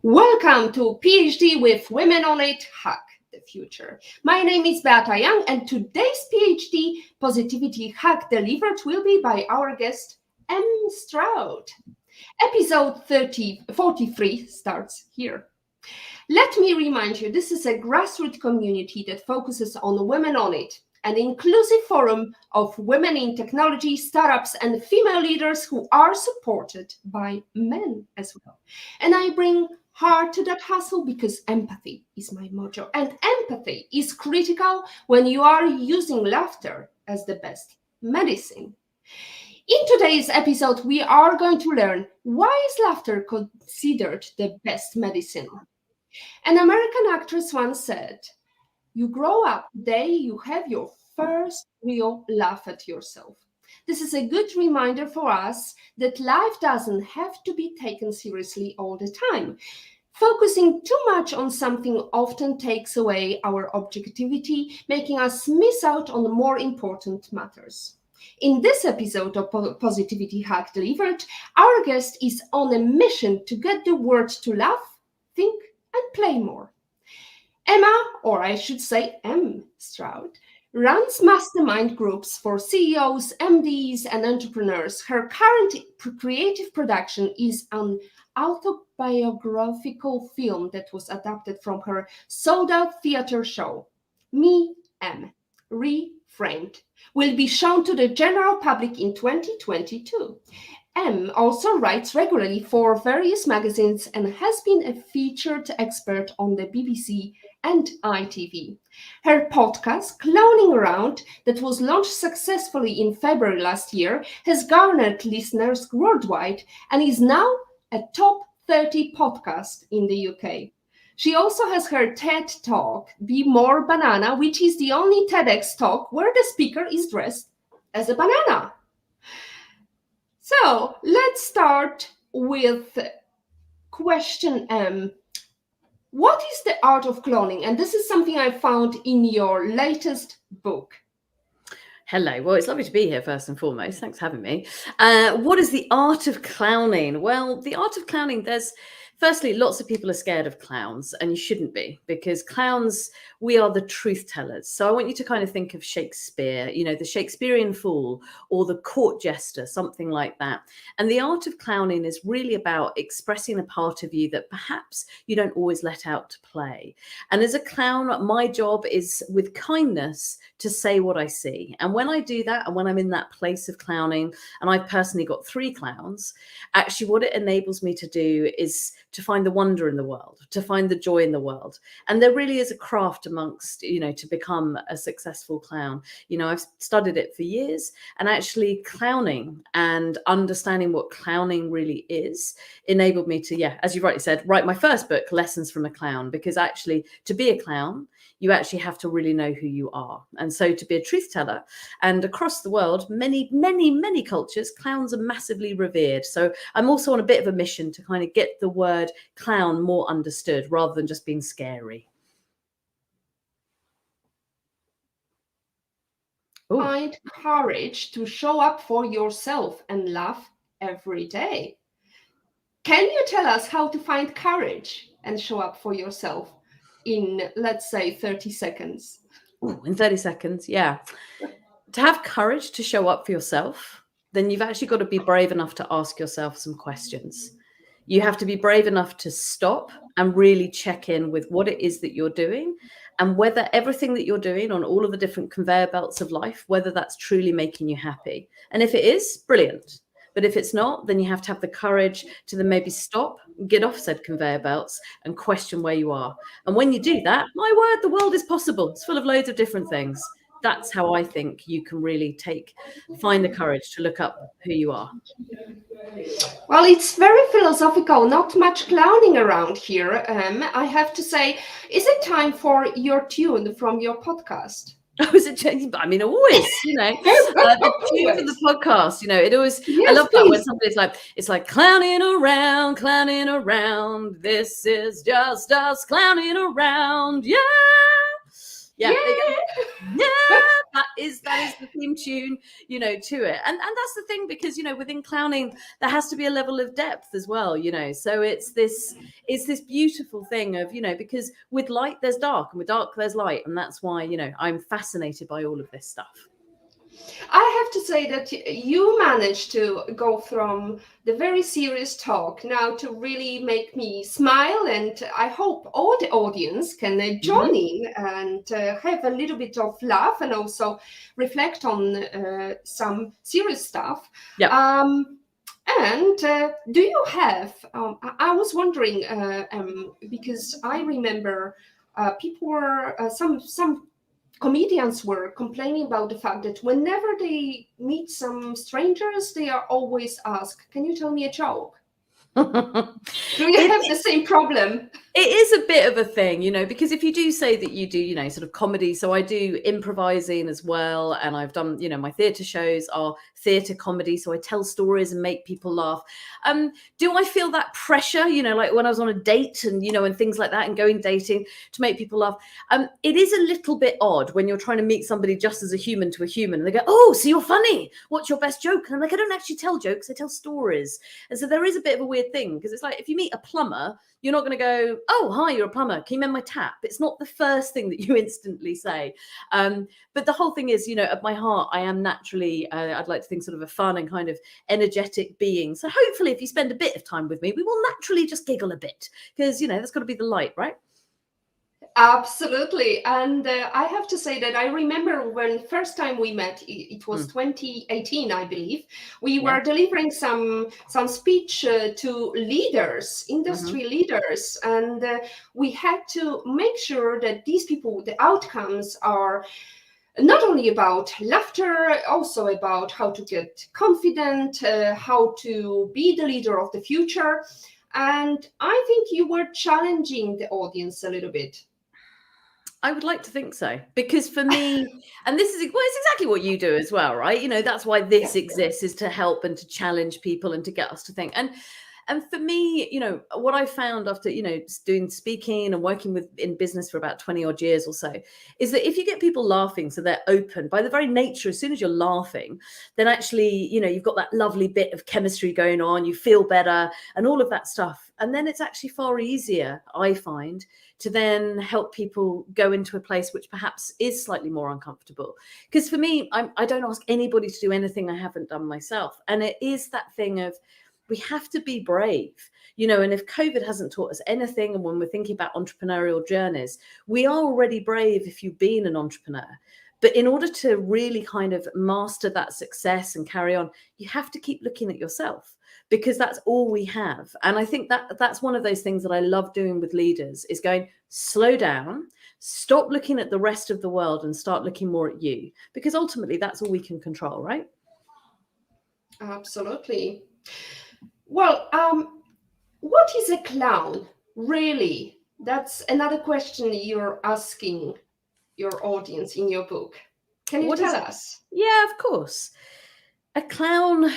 Welcome to PhD with Women on It, Hack the Future. My name is Beata Young, and today's PhD Positivity Hack delivered will be by our guest, M. Stroud. Episode 43 starts here. Let me remind you, this is a grassroots community that focuses on Women on It, an inclusive forum of women in technology, startups, and female leaders who are supported by men as well. And I bring heart to that hustle because empathy is my motto. And empathy is critical when you are using laughter as the best medicine. In today's episode, we are going to learn why is laughter considered the best medicine. An American actress once said, "You grow up the day you have your first real laugh at yourself." This is a good reminder for us that life doesn't have to be taken seriously all the time. Focusing too much on something often takes away our objectivity, making us miss out on the more important matters. In this episode of Positivity Hack Delivered, our guest is on a mission to get the world to laugh, think, and play more. Emma, or I should say M. Stroud, runs Mastermind Groups for CEOs, MDs, and entrepreneurs. Her current creative production is an autobiographical film that was adapted from her sold-out theater show, Me, M, Reframed, will be shown to the general public in 2022. M also writes regularly for various magazines and has been a featured expert on the BBC and ITV. Her podcast, Clowning Around, that was launched successfully in February last year, has garnered listeners worldwide and is now a top 30 podcast in the UK. She also has her TED Talk, Be More Banana, which is the only Tedx talk where the speaker is dressed as a banana. So let's start with question M. What is the art of cloning? And this is something I found in your latest book. Hello. Well, it's lovely to be here, first and foremost. Thanks for having me. What is the art of clowning? Well, the art of clowning, firstly, lots of people are scared of clowns, and you shouldn't be, because clowns, we are the truth tellers. So I want you to kind of think of Shakespeare, the Shakespearean fool or the court jester, something like that. And the art of clowning is really about expressing a part of you that perhaps you don't always let out to play. And as a clown, my job is with kindness to say what I see. And when I do that, and when I'm in that place of clowning, and I've personally got 3 clowns, actually what it enables me to do is to find the wonder in the world, to find the joy in the world. And there really is a craft amongst, to become a successful clown. I've studied it for years, and actually clowning and understanding what clowning really is enabled me to, as you rightly said, write my first book, Lessons from a Clown, because actually to be a clown, you actually have to really know who you are. And so to be a truth teller, and across the world, many, many, many cultures, clowns are massively revered. So I'm also on a bit of a mission to kind of get the word clown more understood rather than just being scary. Find courage to show up for yourself and laugh every day. Can you tell us how to find courage and show up for yourself in, let's say, 30 seconds? In 30 seconds, yeah. To have courage to show up for yourself, then you've actually got to be brave enough to ask yourself some questions. You have to be brave enough to stop and really check in with what it is that you're doing, and whether everything that you're doing on all of the different conveyor belts of life, whether that's truly making you happy. And if it is, brilliant. But if it's not, then you have to have the courage to then maybe stop, get off said conveyor belts and question where you are. And when you do that, my word, the world is possible. It's full of loads of different things. That's how I think you can really find the courage to look up who you are. Well, it's very philosophical, not much clowning around here. I have to say, is it time for your tune from your podcast? Oh, is it changing? I mean, always, the tune for the podcast, it always, yes, I love that when somebody's like, it's like clowning around. This is just us clowning around. Yeah. that is the theme tune, you know, to it. And that's the thing, because, you know, within clowning, there has to be a level of depth as well, you know. So it's this beautiful thing of, you know, because with light there's dark, and with dark there's light. And that's why, you know, I'm fascinated by all of this stuff. I have to say that you managed to go from the very serious talk now to really make me smile, and I hope all the audience can join in and have a little bit of laugh and also reflect on some serious stuff. Yeah. And do you have, I was wondering, because I remember people were, some comedians were complaining about the fact that whenever they meet some strangers, they are always asked, can you tell me a joke? Do you have the same problem? It is a bit of a thing, you know, because if you do say that you do, you know, sort of comedy, so I do improvising as well, and I've done, you know, my theatre shows are theatre comedy, so I tell stories and make people laugh. Do I feel that pressure, you know, like when I was on a date and, you know, and things like that, and going dating to make people laugh? It is a little bit odd when you're trying to meet somebody just as a human to a human, and they go, oh, so you're funny, what's your best joke? And I'm like, I don't actually tell jokes, I tell stories. And so there is a bit of a weird thing, because it's like, if you meet a plumber, you're not going to go, oh, hi, you're a plumber, can you mend my tap? It's not the first thing that you instantly say. But the whole thing is, you know, at my heart, I am naturally, I'd like to think, sort of a fun and kind of energetic being. So hopefully if you spend a bit of time with me, we will naturally just giggle a bit, because, you know, that's got to be the light, right? Absolutely. And I have to say that I remember when first time we met, it was 2018, I believe. We were delivering some speech to leaders, industry leaders, and we had to make sure that these people, the outcomes are not only about laughter, also about how to get confident, how to be the leader of the future. And I think you were challenging the audience a little bit. I would like to think so, because for me, and this is, well, it's exactly what you do as well, right? You know, that's why this exists, is to help and to challenge people and to get us to think. And for me, you know, what I found after, you know, doing speaking and working in business for about 20 odd years or so, is that if you get people laughing, so they're open by the very nature, as soon as you're laughing, then actually, you know, you've got that lovely bit of chemistry going on, you feel better and all of that stuff. And then it's actually far easier, I find, to then help people go into a place which perhaps is slightly more uncomfortable. Because for me, I don't ask anybody to do anything I haven't done myself. And it is that thing of, we have to be brave, you know, and if COVID hasn't taught us anything, and when we're thinking about entrepreneurial journeys, we are already brave if you've been an entrepreneur. But in order to really kind of master that success and carry on, you have to keep looking at yourself, because that's all we have. And I think that's one of those things that I love doing with leaders, is going, slow down, stop looking at the rest of the world and start looking more at you, because ultimately that's all we can control, right? Absolutely. Well, what is a clown, really? That's another question you're asking your audience in your book. Can you tell us? Yeah, of course. A clown,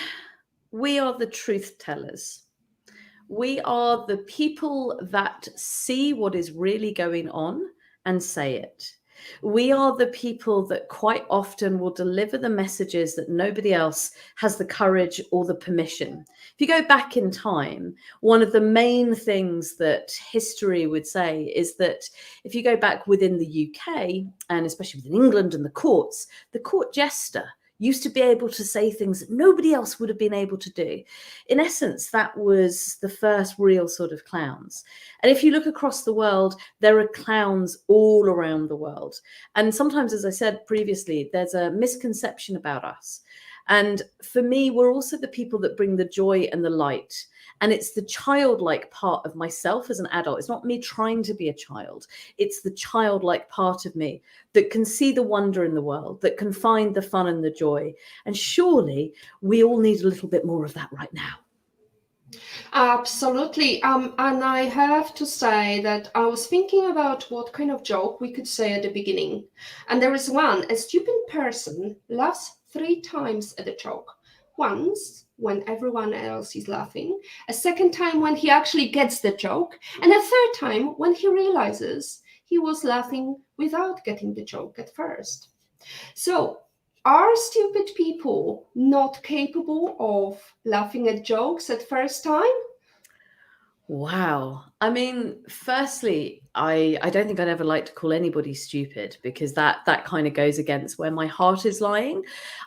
we are the truth tellers. We are the people that see what is really going on and say it. We are the people that quite often will deliver the messages that nobody else has the courage or the permission. If you go back in time, one of the main things that history would say is that if you go back within the UK, and especially within England and the court jester used to be able to say things that nobody else would have been able to do. In essence, that was the first real sort of clowns. And if you look across the world, there are clowns all around the world. And sometimes, as I said previously, there's a misconception about us. And for me, we're also the people that bring the joy and the light. And it's the childlike part of myself as an adult. It's not me trying to be a child. It's the childlike part of me that can see the wonder in the world, that can find the fun and the joy. And surely we all need a little bit more of that right now. Absolutely. And I have to say that I was thinking about what kind of joke we could say at the beginning. And there is one: a stupid person laughs 3 times at a joke. Once when everyone else is laughing, a second time when he actually gets the joke, and a third time when he realizes he was laughing without getting the joke at first. So, are stupid people not capable of laughing at jokes at first time? Wow. I mean, firstly, I don't think I'd ever like to call anybody stupid, because that kind of goes against where my heart is lying.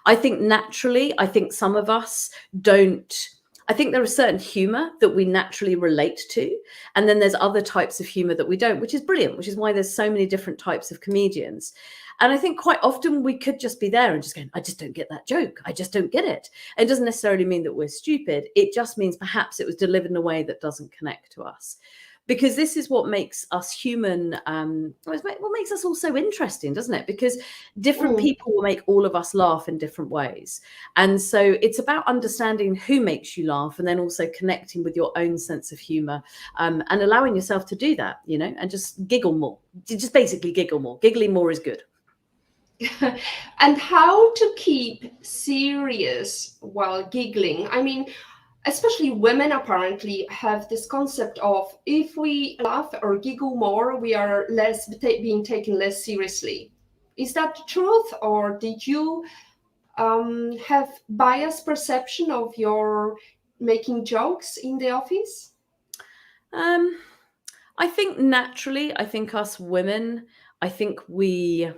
I think naturally, I think some of us don't. I think there is certain humor that we naturally relate to, and then there's other types of humor that we don't, which is brilliant, which is why there's so many different types of comedians. And I think quite often we could just be there and just going, I just don't get that joke. I just don't get it. It doesn't necessarily mean that we're stupid. It just means perhaps it was delivered in a way that doesn't connect to us. Because this is what makes us human, what makes us all so interesting, doesn't it? Because different people will make all of us laugh in different ways. And so it's about understanding who makes you laugh, and then also connecting with your own sense of humor, and allowing yourself to do that, and just giggle more. Just basically giggle more. Giggling more is good. And how to keep serious while giggling? I mean, especially women apparently have this concept of if we laugh or giggle more, we are less being taken less seriously. Is that the truth, or did you have biased perception of your making jokes in the office? I think naturally, I think us women, I think we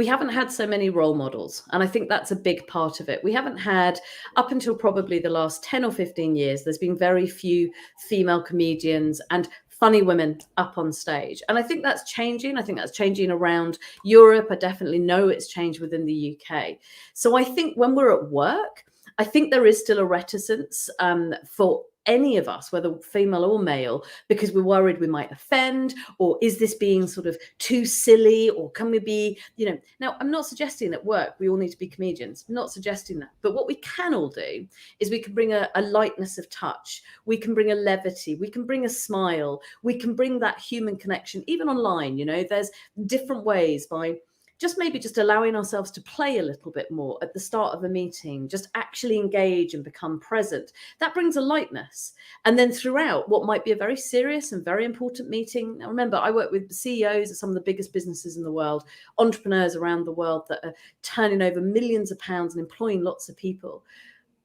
haven't had so many role models. And I think that's a big part of it. We haven't had, up until probably the last 10 or 15 years, there's been very few female comedians and funny women up on stage. And I think that's changing. I think that's changing around Europe. I definitely know it's changed within the UK. So I think when we're at work, I think there is still a reticence for any of us, whether female or male, because we're worried we might offend, or is this being sort of too silly, or can we be, now I'm not suggesting at work we all need to be comedians. I'm not suggesting that. But what we can all do is we can bring a lightness of touch. We can bring a levity. We can bring a smile. We can bring that human connection, even online. There's different ways by maybe just allowing ourselves to play a little bit more at the start of a meeting, just actually engage and become present. That brings a lightness. And then throughout what might be a very serious and very important meeting. Now, remember, I work with CEOs of some of the biggest businesses in the world, entrepreneurs around the world that are turning over millions of pounds and employing lots of people.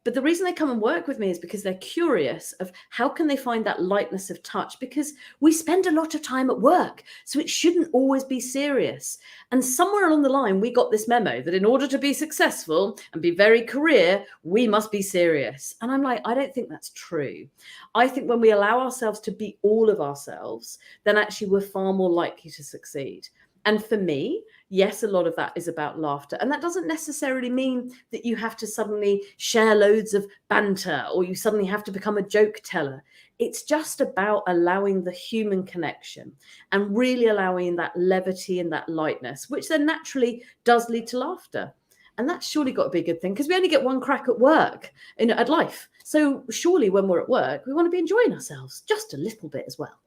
But the reason they come and work with me is because they're curious of how can they find that lightness of touch, because we spend a lot of time at work, so it shouldn't always be serious. And somewhere along the line, we got this memo that in order to be successful and be very career, we must be serious. And I'm like, I don't think that's true. I think when we allow ourselves to be all of ourselves, then actually we're far more likely to succeed. And for me, yes, a lot of that is about laughter. And that doesn't necessarily mean that you have to suddenly share loads of banter or you suddenly have to become a joke teller. It's just about allowing the human connection and really allowing that levity and that lightness, which then naturally does lead to laughter. And that's surely got to be a good thing, because we only get one crack at work, at life. So surely when we're at work, we want to be enjoying ourselves just a little bit as well.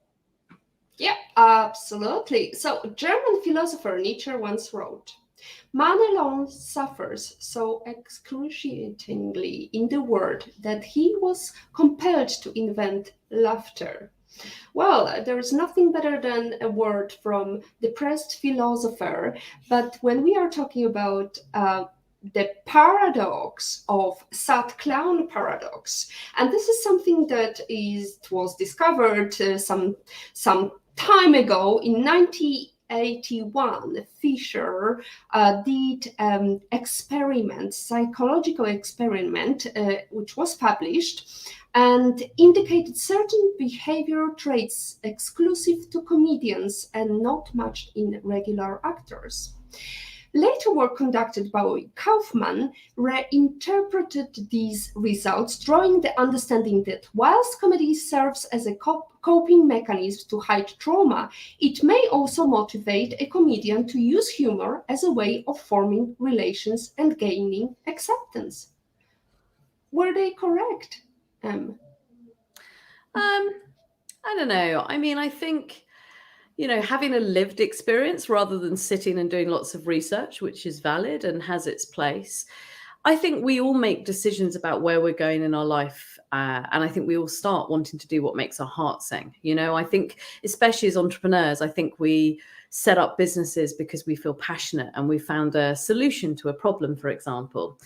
Yeah, absolutely. So, German philosopher Nietzsche once wrote, "Man alone suffers so excruciatingly in the world that he was compelled to invent laughter." Well, there is nothing better than a word from depressed philosopher, but when we are talking about the paradox of sad clown paradox, and this is something that was discovered some time ago in 1981. Fisher did psychological experiment, which was published, and indicated certain behavioral traits exclusive to comedians and not much in regular actors. Later work conducted by Kaufman reinterpreted these results, drawing the understanding that whilst comedy serves as a coping mechanism to hide trauma, it may also motivate a comedian to use humor as a way of forming relations and gaining acceptance. Were they correct? I don't know. I mean, I think, having a lived experience rather than sitting and doing lots of research, which is valid and has its place. I think we all make decisions about where we're going in our life And I think we all start wanting to do what makes our heart sing. I think, especially as entrepreneurs, I think we set up businesses because we feel passionate and we found a solution to a problem, for example.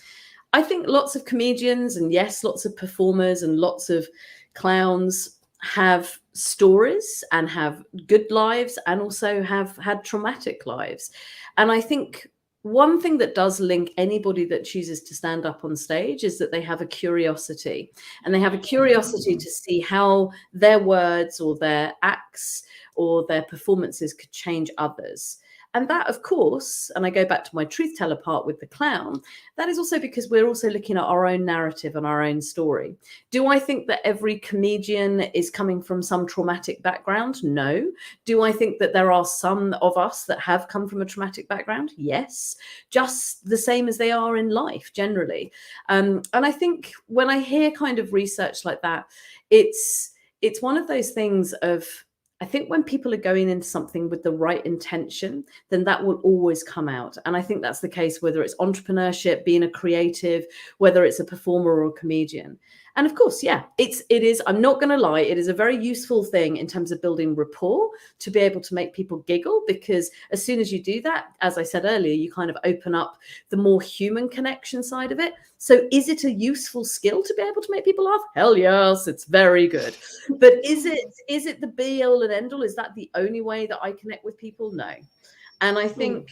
I think lots of comedians and yes, lots of performers and lots of clowns have stories and have good lives and also have had traumatic lives. And I think one thing that does link anybody that chooses to stand up on stage is that they have a curiosity, and they have a curiosity to see how their words or their acts or their performances could change others. And that, of course, and I go back to my truth teller part with the clown, that is also because we're also looking at our own narrative and our own story. Do I think that every comedian is coming from some traumatic background? No. Do I think that there are some of us that have come from a traumatic background? Yes. Just the same as they are in life generally. And I think when I hear kind of research like that, it's one of those things of, I think when people are going into something with the right intention, then that will always come out. And I think that's the case, whether it's entrepreneurship, being a creative, whether it's a performer or a comedian. And of course, yeah, it is, I'm not going to lie, it is a very useful thing in terms of building rapport to be able to make people giggle, because as soon as you do that, as I said earlier, you kind of open up the more human connection side of it. So is it a useful skill to be able to make people laugh? Hell yes, it's very good. But is it the be all and end all? Is that the only way that I connect with people? No. And I think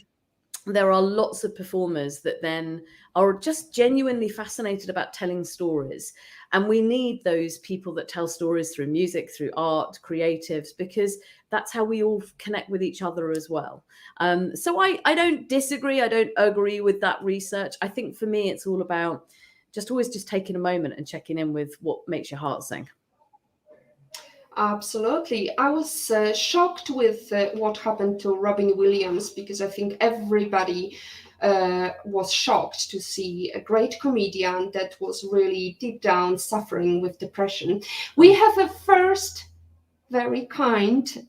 there are lots of performers that then are just genuinely fascinated about telling stories. And we need those people that tell stories through music, through art, creatives, because that's how we all connect with each other as well. So I don't disagree. I don't agree with that research. I think for me, it's all about always just taking a moment and checking in with what makes your heart sing. Absolutely. I was shocked with what happened to Robin Williams, because I think everybody was shocked to see a great comedian that was really deep down suffering with depression. We have a first very kind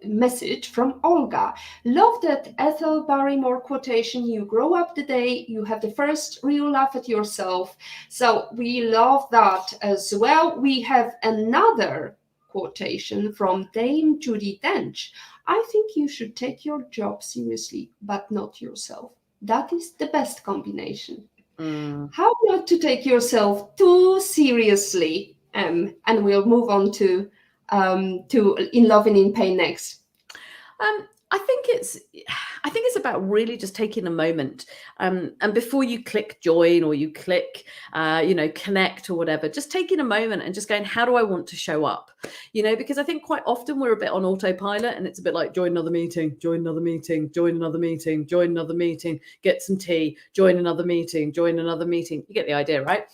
message from Olga. Love that Ethel Barrymore quotation, you grow up the day you have the first real laugh at yourself. So we love that as well. We have another quotation from Dame Judi Dench. I think you should take your job seriously, but not yourself. That is the best combination. How not to take yourself too seriously? And we'll move on to In Love and in Pain next. I think it's about really just taking a moment, and before you click join or you click connect or whatever, just taking a moment and just going, how do I want to show up? Because I think quite often we're a bit on autopilot, and it's a bit like join another meeting, join another meeting, join another meeting, join another meeting, get some tea, join another meeting, join another meeting. You get the idea, right?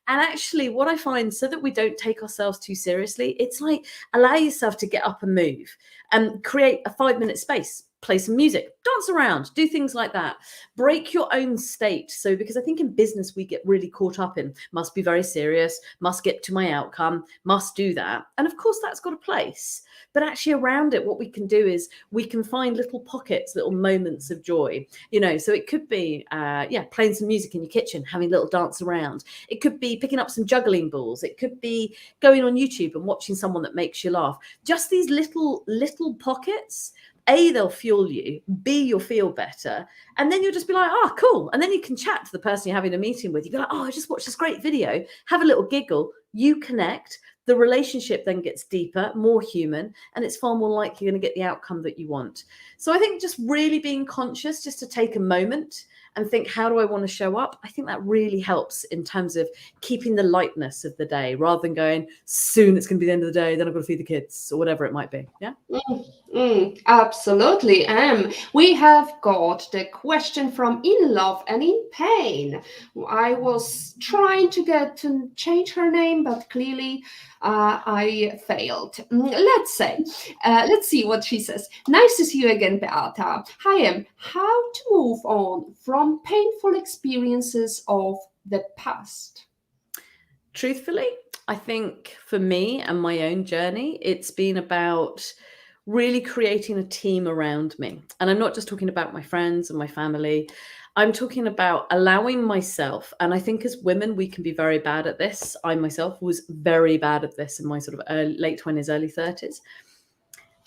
And actually what I find, so that we don't take ourselves too seriously, it's like allow yourself to get up and move and create a 5-minute space, play some music, dance around, do things like that. Break your own state. So, because I think in business, we get really caught up in must be very serious, must get to my outcome, must do that. And of course, that's got a place. But actually around it, what we can do is we can find little pockets, little moments of joy. So it could be, playing some music in your kitchen, having a little dance around. It could be picking up some juggling balls. It could be going on YouTube and watching someone that makes you laugh. Just these little pockets. A, they'll fuel you. B, you'll feel better. And then you'll just be like, oh, cool. And then you can chat to the person you're having a meeting with. You'll be like, oh, I just watched this great video. Have a little giggle. You connect. The relationship then gets deeper, more human, and it's far more likely you're going to get the outcome that you want. So I think just really being conscious, just to take a moment and think, how do I want to show up? I think that really helps in terms of keeping the lightness of the day, rather than going, soon it's going to be the end of the day, then I've got to feed the kids or whatever it might be. Yeah. Absolutely. We have got the question from In Love and in Pain. I was trying to get to change her name, but clearly I failed. Let's see what she says. Nice to see you again, Beata. Hi, how to move on from painful experiences of the past? Truthfully, I think for me and my own journey, it's been about really creating a team around me. And I'm not just talking about my friends and my family. I'm talking about allowing myself, and I think as women, we can be very bad at this. I myself was very bad at this in my sort of late 20s, early 30s.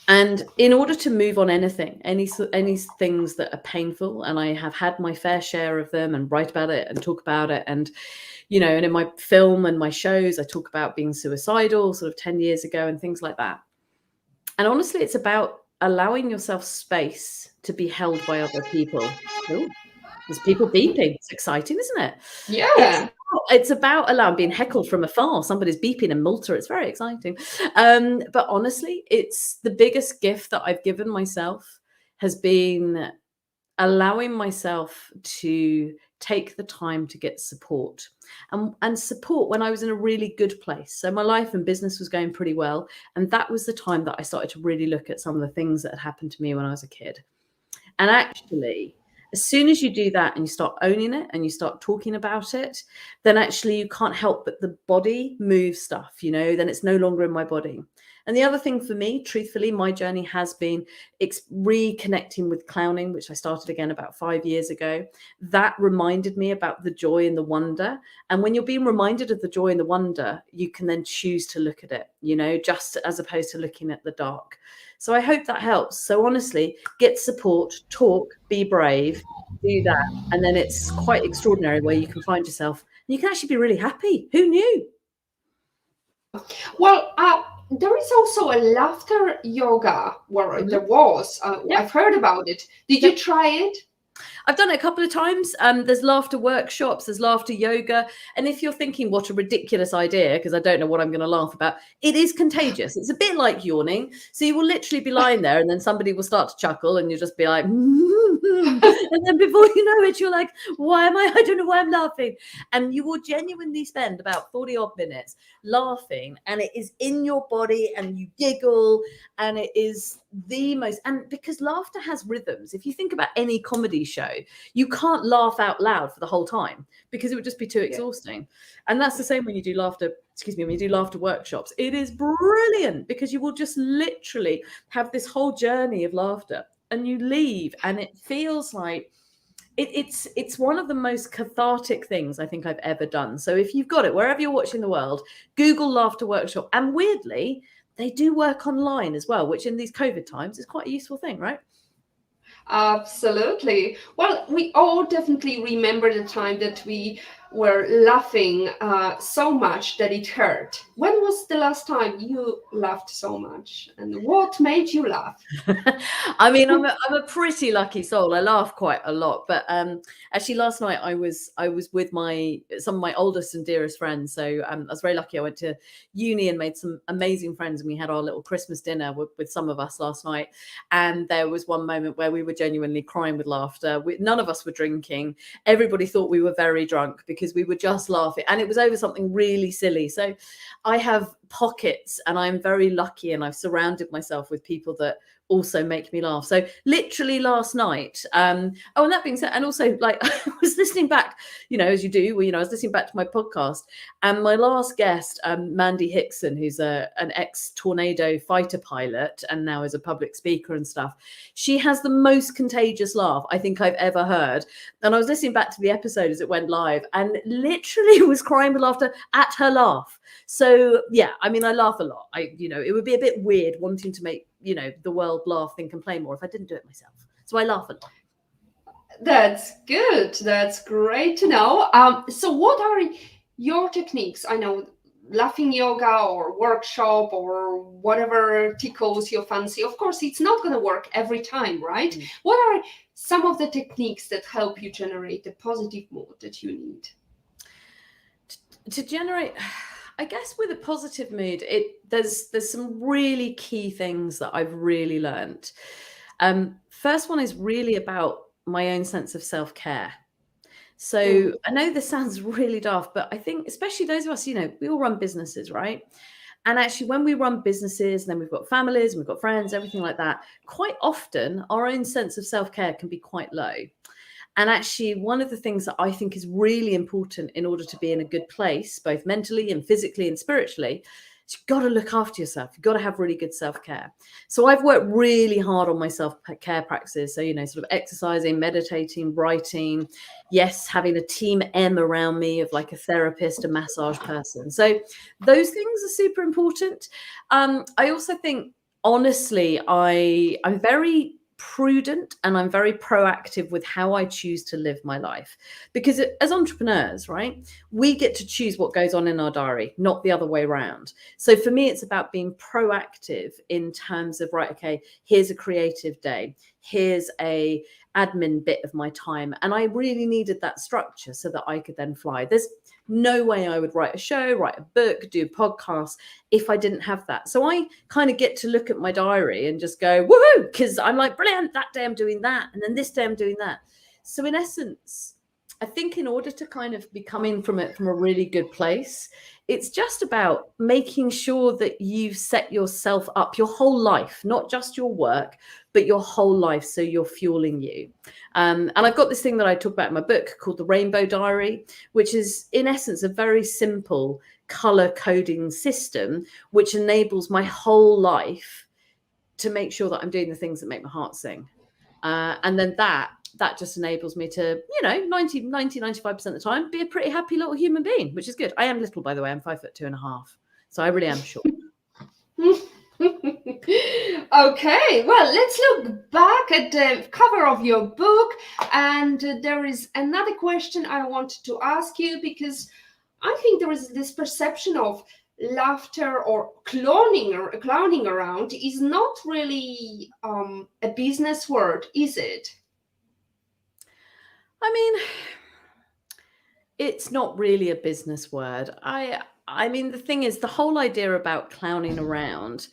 And in order to move on anything, any things that are painful, and I have had my fair share of them and write about it and talk about it. And, and in my film and my shows, I talk about being suicidal sort of 10 years ago and things like that. And honestly, it's about allowing yourself space to be held by other people. Ooh, there's people beeping. It's exciting, isn't it? Yeah. It's about allowing being heckled from afar. Somebody's beeping in Malta. It's very exciting. But honestly, it's the biggest gift that I've given myself has been allowing myself to take the time to get support and support when I was in a really good place. So my life and business was going pretty well. And that was the time that I started to really look at some of the things that had happened to me when I was a kid. And actually, as soon as you do that and you start owning it and you start talking about it, then actually you can't help but the body move stuff, then it's no longer in my body. And the other thing for me, truthfully, my journey has been reconnecting with clowning, which I started again about 5 years ago. That reminded me about the joy and the wonder. And when you're being reminded of the joy and the wonder, you can then choose to look at it, just as opposed to looking at the dark. So I hope that helps. So honestly, get support, talk, be brave, do that. And then it's quite extraordinary where you can find yourself and you can actually be really happy. Who knew? Well, there is also a laughter yoga where there was. I've heard about it. Did you try it? I've done it a couple of times. There's laughter workshops, there's laughter yoga. And if you're thinking, what a ridiculous idea, because I don't know what I'm going to laugh about, it is contagious. It's a bit like yawning. So you will literally be lying there and then somebody will start to chuckle and you'll just be like, and then before you know it, you're like, I don't know why I'm laughing. And you will genuinely spend about 40 odd minutes laughing and it is in your body and you giggle and it is the most, and because laughter has rhythms. If you think about any comedy show, you can't laugh out loud for the whole time because it would just be too exhausting. And that's the same when you do laughter workshops. It is brilliant because you will just literally have this whole journey of laughter and you leave and it feels like it's one of the most cathartic things I think I've ever done. So if you've got it, wherever you're watching the world, Google laughter workshop. And weirdly, they do work online as well, which in these COVID times is quite a useful thing, right? Absolutely. Well, we all definitely remember the time that we were laughing so much that it hurt. When was the last time you laughed so much, and what made you laugh? I mean, I'm a pretty lucky soul. I laugh quite a lot, but actually last night I was with some of my oldest and dearest friends. So I was very lucky. I went to uni and made some amazing friends, and we had our little Christmas dinner with some of us last night. And there was one moment where we were genuinely crying with laughter. None of us were drinking. Everybody thought we were very drunk because we were just laughing, and it was over something really silly. So I have pockets and I'm very lucky, and I've surrounded myself with people that also make me laugh. So literally last night, and that being said, and also like I was listening back, as you do, I was listening back to my podcast, and my last guest, Mandy Hickson, who's an ex-tornado fighter pilot and now is a public speaker and stuff. She has the most contagious laugh I think I've ever heard. And I was listening back to the episode as it went live and literally was crying with laughter at her laugh. So yeah, I mean, I laugh a lot. It would be a bit weird wanting to make, the world laugh and complain more if I didn't do it myself. So I laugh a lot. That's good. That's great to know. So what are your techniques? I know laughing yoga or workshop or whatever tickles your fancy. Of course, it's not going to work every time, right? What are some of the techniques that help you generate the positive mood that you need? To generate... I guess with a positive mood, there's some really key things that I've really learned. First one is really about my own sense of self-care. So I know this sounds really daft, but I think especially those of us, we all run businesses, right? And actually when we run businesses, and then we've got families and we've got friends, everything like that, quite often our own sense of self-care can be quite low. And actually, one of the things that I think is really important in order to be in a good place, both mentally and physically and spiritually, So you've got to look after yourself. You've got to have really good self-care. So I've worked really hard on my self-care practices. So, sort of exercising, meditating, writing, yes, having a team M around me of like a therapist, a massage person. So those things are super important. I also think, honestly, I'm very prudent and I'm very proactive with how I choose to live my life, because as entrepreneurs, right, we get to choose what goes on in our diary, not the other way around. So for me, it's about being proactive in terms of, right, okay, here's a creative day, here's a admin bit of my time, and I really needed that structure so that I could then fly. There's no way I would write a show, write a book, do podcasts if I didn't have that. So I kind of get to look at my diary and just go, woohoo, because I'm like, brilliant, that day I'm doing that, and then this day I'm doing that. So in essence, I think in order to kind of be coming from it from a really good place, it's just about making sure that you've set yourself up your whole life, not just your work, but your whole life, so you're fueling you. And I've got this thing that I talk about in my book called the Rainbow Diary, which is in essence a very simple color coding system, which enables my whole life to make sure that I'm doing the things that make my heart sing. And then that just enables me to, 95% of the time, be a pretty happy little human being, which is good. I am little, by the way. I'm 5'2.5". So I really am short. Okay, well, let's look back at the cover of your book. And there is another question I wanted to ask you, because I think there is this perception of laughter or clowning around is not really a business word, is it? I mean, it's not really a business word. I mean, the thing is, the whole idea about clowning around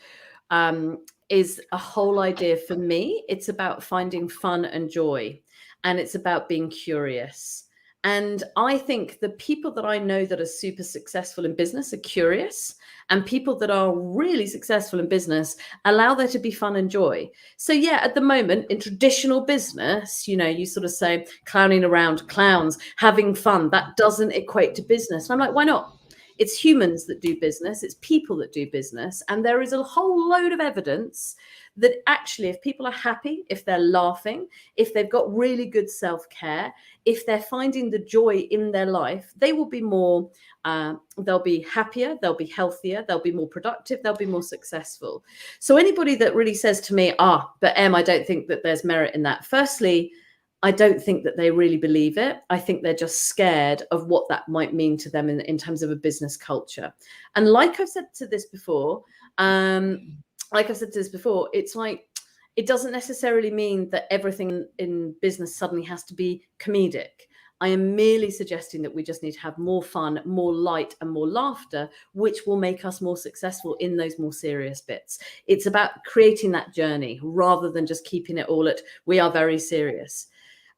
is a whole idea for me. It's about finding fun and joy, and it's about being curious. And I think the people that I know that are super successful in business are curious, and people that are really successful in business allow there to be fun and joy. So yeah, at the moment in traditional business, you sort of say clowning around, clowns, having fun, that doesn't equate to business. And I'm like, why not? It's humans that do business. It's people that do business. And there is a whole load of evidence that actually, if people are happy, if they're laughing, if they've got really good self-care, if they're finding the joy in their life, they will be more, they'll be happier, they'll be healthier, they'll be more productive, they'll be more successful. So anybody that really says to me, but Em, I don't think that there's merit in that. Firstly, I don't think that they really believe it. I think they're just scared of what that might mean to them in terms of a business culture. And like I've said to this before, it's like, it doesn't necessarily mean that everything in business suddenly has to be comedic. I am merely suggesting that we just need to have more fun, more light, and more laughter, which will make us more successful in those more serious bits. It's about creating that journey rather than just keeping it all at, we are very serious.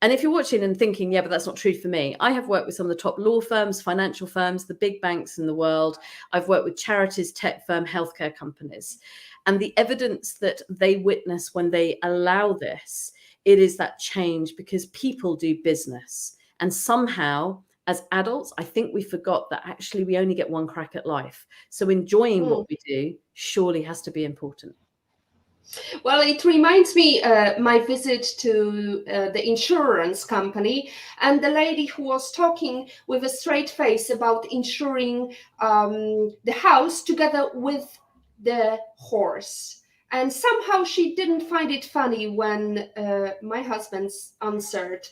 And if you're watching and thinking, yeah, but that's not true for me, I have worked with some of the top law firms, financial firms, the big banks in the world. I've worked with charities, tech firm, healthcare companies. And the evidence that they witness when they allow this, it is that change, because people do business. And somehow, as adults, I think we forgot that actually we only get one crack at life. So enjoying what we do surely has to be important. Well, it reminds me my visit to the insurance company, and the lady who was talking with a straight face about insuring the house together with the horse. And somehow she didn't find it funny when my husband answered,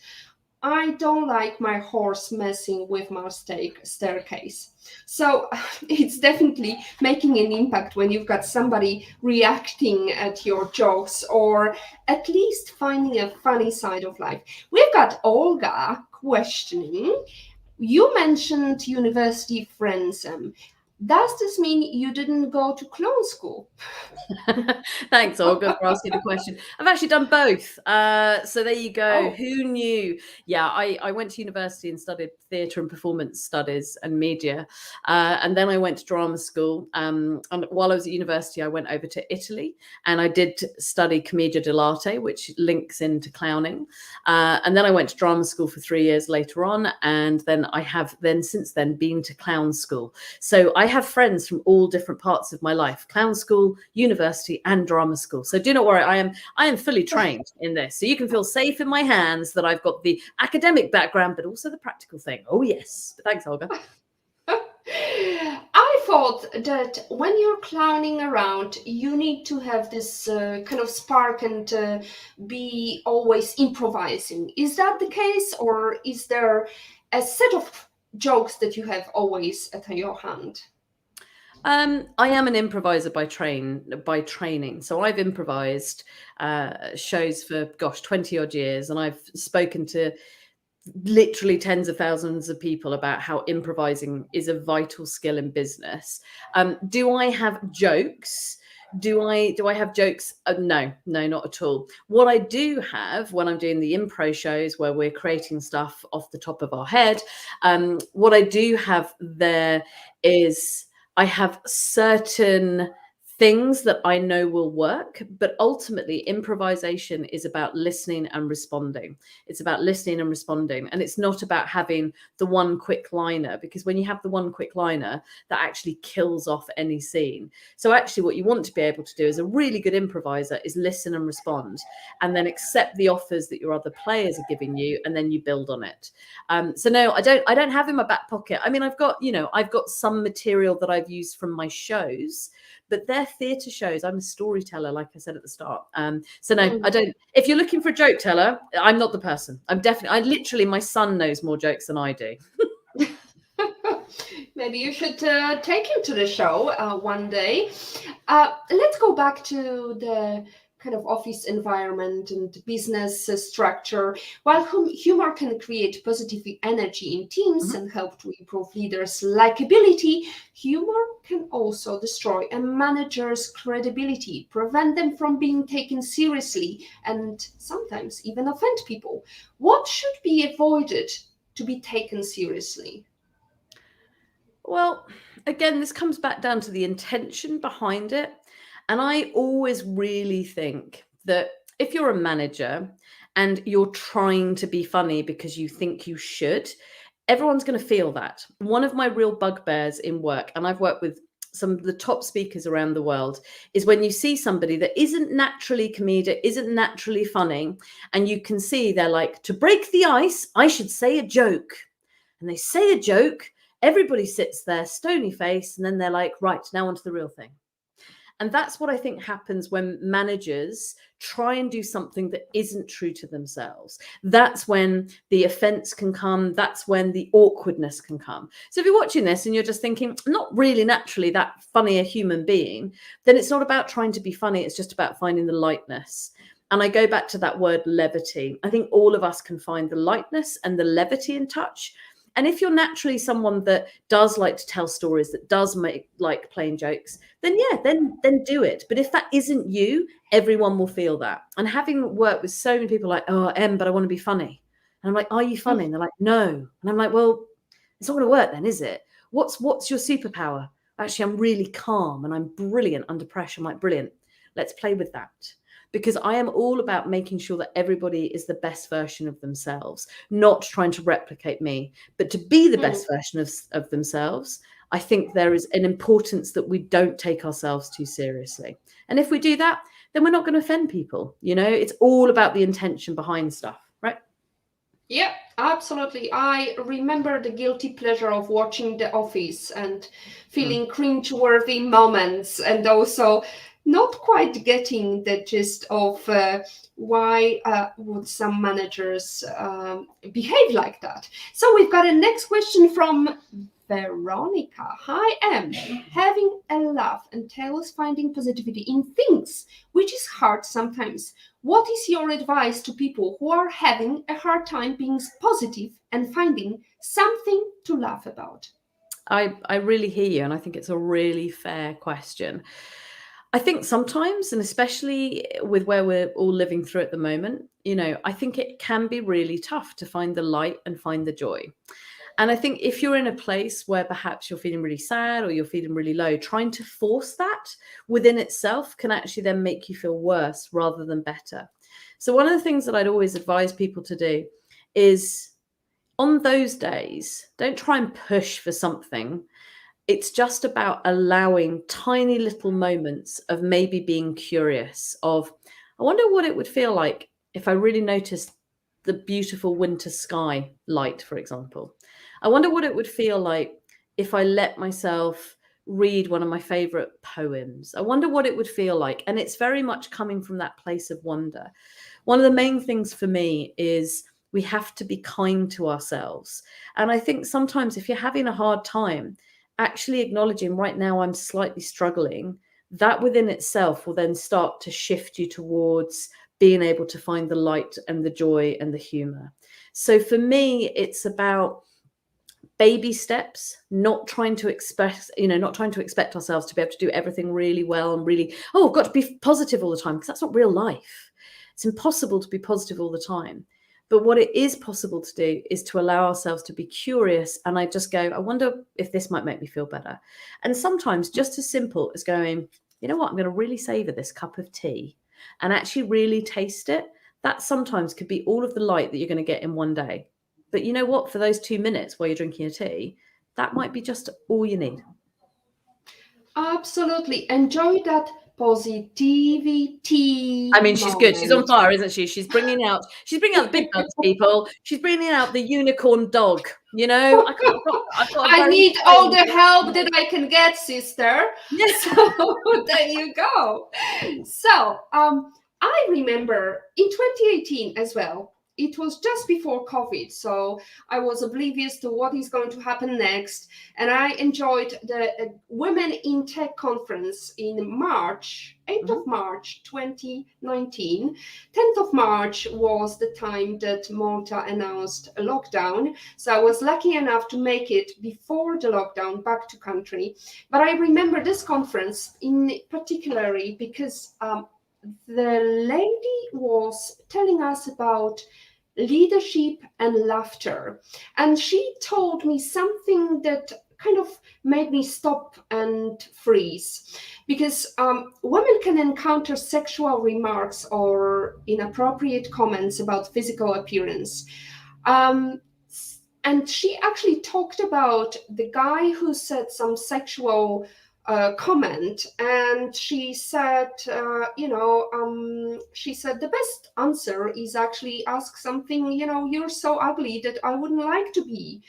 I don't like my horse messing with my staircase. So it's definitely making an impact when you've got somebody reacting at your jokes, or at least finding a funny side of life. We've got Olga questioning. You mentioned university friends. Does this mean you didn't go to clown school? Thanks, Olga, for asking the question. I've actually done both. So there you go. Oh. Who knew? Yeah, I went to university and studied theatre and performance studies and media. And then I went to drama school. And while I was at university, I went over to Italy and I did study commedia dell'arte, which links into clowning. And then I went to drama school for 3 years later on. And then I have since then been to clown school. So I have friends from all different parts of my life: clown school, university, and drama school. So do not worry, I am fully trained in this. So you can feel safe in my hands that I've got the academic background, but also the practical thing. Oh yes. Thanks, Olga. I thought that when you're clowning around, you need to have this kind of spark and be always improvising. Is that the case, or is there a set of jokes that you have always at your hand? I am an improviser by training. So I've improvised shows for 20 odd years, and I've spoken to literally tens of thousands of people about how improvising is a vital skill in business. Do I have jokes? Do I have jokes? No, not at all. What I do have when I'm doing the impro shows where we're creating stuff off the top of our head, what I do have there is I have certain things that I know will work, but ultimately improvisation is about listening and responding. It's about listening and responding. And it's not about having the one quick liner, because when you have the one quick liner, that actually kills off any scene. So actually what you want to be able to do as a really good improviser is listen and respond, and then accept the offers that your other players are giving you, and then you build on it. So no, I don't have in my back pocket. I mean, I've got some material that I've used from my shows, but they're theatre shows. I'm a storyteller, like I said at the start. So no, I don't. If you're looking for a joke teller, I'm not the person. Literally, my son knows more jokes than I do. Maybe you should take him to the show one day. Let's go back to the kind of office environment and business structure. While humor can create positive energy in teams and help to improve leaders' likability, humor can also destroy a manager's credibility, prevent them from being taken seriously, and sometimes even offend people. What should be avoided to be taken seriously? Well, again, this comes back down to the intention behind it. And I always really think that if you're a manager and you're trying to be funny because you think you should, everyone's going to feel that. One of my real bugbears in work, and I've worked with some of the top speakers around the world, is when you see somebody that isn't naturally comedic, isn't naturally funny, and you can see they're like, to break the ice, I should say a joke. And they say a joke, everybody sits there, stony face, and then they're like, right, now on to the real thing. And that's what I think happens when managers try and do something that isn't true to themselves. That's when the offense can come. That's when the awkwardness can come. So if you're watching this and you're just thinking, not really naturally that funny a human being, then it's not about trying to be funny. It's just about finding the lightness. And I go back to that word levity. I think all of us can find the lightness and the levity in touch. And if you're naturally someone that does like to tell stories, that does like playing jokes, then then do it. But if that isn't you, everyone will feel that. And having worked with so many people like, oh, Em, but I want to be funny. And I'm like, are you funny? And they're like, no. And I'm like, well, it's not going to work then, is it? What's your superpower? Actually, I'm really calm and I'm brilliant under pressure. I'm like, brilliant. Let's play with that. Because I am all about making sure that everybody is the best version of themselves, not trying to replicate me, but to be the best version of themselves. I think there is an importance that we don't take ourselves too seriously. And if we do that, then we're not going to offend people. You know, it's all about the intention behind stuff, right? Yeah, absolutely. I remember the guilty pleasure of watching The Office and feeling cringe-worthy moments, and also not quite getting the gist of why would some managers behave like that. So we've got a next question from Veronica. Hi, Em. Having a laugh entails finding positivity in things, which is hard sometimes. What is your advice to people who are having a hard time being positive and finding something to laugh about? I really hear you, and I think it's a really fair question. I think sometimes, and especially with where we're all living through at the moment, you know, I think it can be really tough to find the light and find the joy. And I think if you're in a place where perhaps you're feeling really sad or you're feeling really low, trying to force that within itself can actually then make you feel worse rather than better. So one of the things that I'd always advise people to do is on those days, don't try and push for something. It's just about allowing tiny little moments of maybe being curious of, I wonder what it would feel like if I really noticed the beautiful winter sky light, for example. I wonder what it would feel like if I let myself read one of my favorite poems. I wonder what it would feel like. And it's very much coming from that place of wonder. One of the main things for me is we have to be kind to ourselves. And I think sometimes if you're having a hard time, actually acknowledging right now I'm slightly struggling, that within itself will then start to shift you towards being able to find the light and the joy and the humor. So for me, it's about baby steps, not trying to expect ourselves to be able to do everything really well and really, oh, I've got to be positive all the time, because that's not real life. It's impossible to be positive all the time. But what it is possible to do is to allow ourselves to be curious. And I just go, I wonder if this might make me feel better. And sometimes just as simple as going, you know what, I'm going to really savor this cup of tea and actually really taste it. That sometimes could be all of the light that you're going to get in one day. But you know what, for those 2 minutes while you're drinking your tea, that might be just all you need. Absolutely. Enjoy that positivity. I mean, she's good. She's on fire, isn't she? She's bringing out the big guns, people. She's bringing out the unicorn dog. You know, I need all the help that I can get, sister. Yes. So there you go. So I remember in 2018 as well. It was just before COVID, so I was oblivious to what is going to happen next. And I enjoyed the Women in Tech conference in March, 8th of March 2019. 10th of March was the time that Malta announced a lockdown. So I was lucky enough to make it before the lockdown back to country. But I remember this conference in particularly because the lady was telling us about leadership and laughter. And she told me something that kind of made me stop and freeze, because women can encounter sexual remarks or inappropriate comments about physical appearance. And she actually talked about the guy who said some sexual comment, and she said, she said the best answer is actually ask something, you're so ugly that I wouldn't like to be